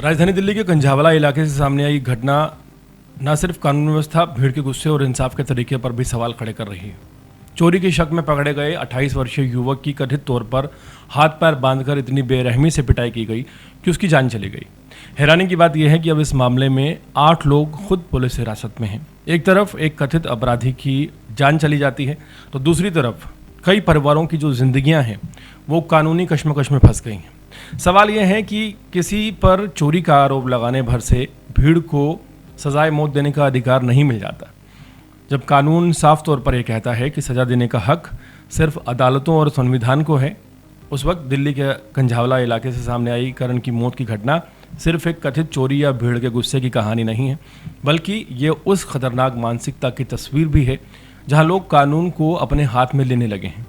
राजधानी दिल्ली के कंझावला इलाके से सामने आई घटना न सिर्फ कानून व्यवस्था, भीड़ के गुस्से और इंसाफ के तरीके पर भी सवाल खड़े कर रही है। चोरी के शक में पकड़े गए 28 वर्षीय युवक की कथित तौर पर हाथ पैर बांधकर इतनी बेरहमी से पिटाई की गई कि उसकी जान चली गई। हैरानी की बात यह है कि अब इस मामले में 8 लोग खुद पुलिस हिरासत में हैं। एक तरफ एक कथित अपराधी की जान चली जाती है, तो दूसरी तरफ कई परिवारों की जो जिंदगियां हैं वो कानूनी कश्मकश में फंस गई हैं। सवाल यह है कि किसी पर चोरी का आरोप लगाने भर से भीड़ को सजाए मौत देने का अधिकार नहीं मिल जाता। जब कानून साफ तौर पर यह कहता है कि सजा देने का हक सिर्फ अदालतों और संविधान को है, उस वक्त दिल्ली के कंझावला इलाके से सामने आई करण की मौत की घटना सिर्फ एक कथित चोरी या भीड़ के गुस्से की कहानी नहीं है, बल्कि ये उस खतरनाक मानसिकता की तस्वीर भी है जहां लोग कानून को अपने हाथ में लेने लगे हैं।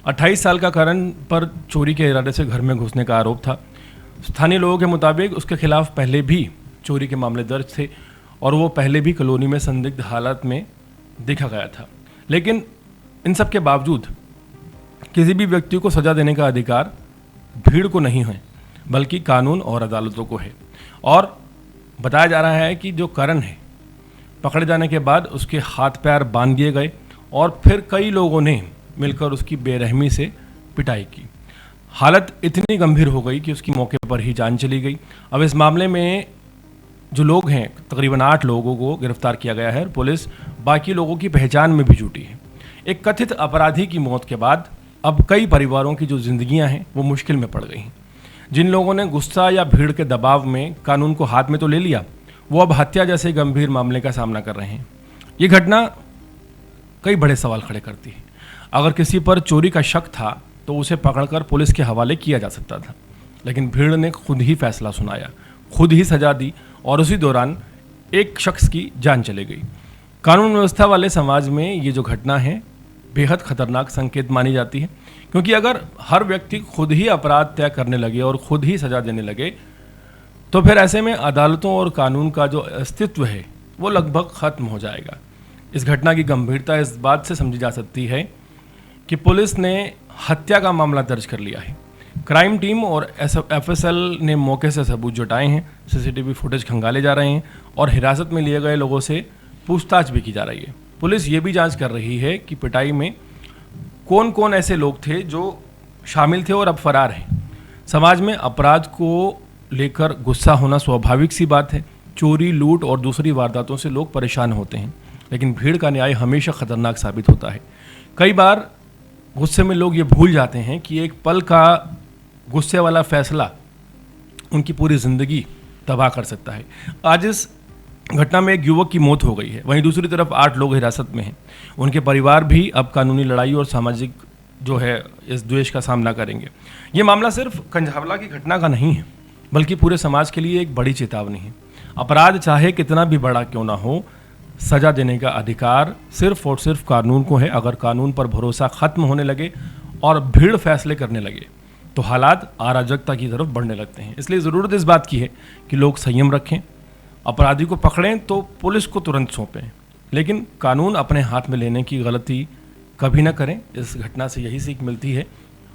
28 साल का करण पर चोरी के इरादे से घर में घुसने का आरोप था। स्थानीय लोगों के मुताबिक उसके खिलाफ पहले भी चोरी के मामले दर्ज थे और वो पहले भी कॉलोनी में संदिग्ध हालत में देखा गया था। लेकिन इन सब के बावजूद किसी भी व्यक्ति को सजा देने का अधिकार भीड़ को नहीं है, बल्कि कानून और अदालतों को है। और बताया जा रहा है कि जो करण है, पकड़े जाने के बाद उसके हाथ पैर बांध दिए गए और फिर कई लोगों ने मिलकर उसकी बेरहमी से पिटाई की। हालत इतनी गंभीर हो गई कि उसकी मौके पर ही जान चली गई। अब इस मामले में जो लोग हैं, तकरीबन 8 लोगों को गिरफ्तार किया गया है और पुलिस बाकी लोगों की पहचान में भी जुटी है। एक कथित अपराधी की मौत के बाद अब कई परिवारों की जो जिंदगियां हैं वो मुश्किल में पड़ गई हैं। जिन लोगों ने गुस्सा या भीड़ के दबाव में कानून को हाथ में तो ले लिया, वो अब हत्या जैसे गंभीर मामले का सामना कर रहे हैं। ये घटना कई बड़े सवाल खड़े करती है। अगर किसी पर चोरी का शक था तो उसे पकड़कर पुलिस के हवाले किया जा सकता था, लेकिन भीड़ ने खुद ही फैसला सुनाया, खुद ही सजा दी और उसी दौरान एक शख्स की जान चली गई। कानून व्यवस्था वाले समाज में ये जो घटना है बेहद खतरनाक संकेत मानी जाती है, क्योंकि अगर हर व्यक्ति खुद ही अपराध तय करने लगे और खुद ही सजा देने लगे तो फिर ऐसे में अदालतों और कानून का जो अस्तित्व है वो लगभग खत्म हो जाएगा। इस घटना की गंभीरता इस बात से समझी जा सकती है कि पुलिस ने हत्या का मामला दर्ज कर लिया है। क्राइम टीम और एफएसएल ने मौके से सबूत जुटाए हैं, सीसीटीवी फुटेज खंगाले जा रहे हैं और हिरासत में लिए गए लोगों से पूछताछ भी की जा रही है। पुलिस ये भी जांच कर रही है कि पिटाई में कौन कौन ऐसे लोग थे जो शामिल थे और अब फरार हैं। समाज में अपराध को लेकर गुस्सा होना स्वाभाविक सी बात है। चोरी, लूट और दूसरी वारदातों से लोग परेशान होते हैं, लेकिन भीड़ का न्याय हमेशा खतरनाक साबित होता है। कई बार गुस्से में लोग ये भूल जाते हैं कि एक पल का गुस्से वाला फैसला उनकी पूरी ज़िंदगी तबाह कर सकता है। आज इस घटना में एक युवक की मौत हो गई है, वहीं दूसरी तरफ 8 लोग हिरासत में हैं। उनके परिवार भी अब कानूनी लड़ाई और सामाजिक जो है इस द्वेष का सामना करेंगे। ये मामला सिर्फ कंझावला की घटना का नहीं है, बल्कि पूरे समाज के लिए एक बड़ी चेतावनी है। अपराध चाहे कितना भी बड़ा क्यों ना हो, सजा देने का अधिकार सिर्फ और सिर्फ कानून को है। अगर कानून पर भरोसा खत्म होने लगे और भीड़ फैसले करने लगे तो हालात अराजकता की तरफ बढ़ने लगते हैं। इसलिए ज़रूरत इस बात की है कि लोग संयम रखें, अपराधी को पकड़ें तो पुलिस को तुरंत सौंपें, लेकिन कानून अपने हाथ में लेने की गलती कभी ना करें। इस घटना से यही सीख मिलती है।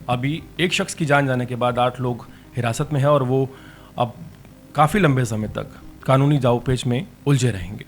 अभी एक शख्स की जान जाने के बाद 8 लोग हिरासत में हैं और वो अब काफ़ी लंबे समय तक कानूनी दांवपेच में उलझे रहेंगे।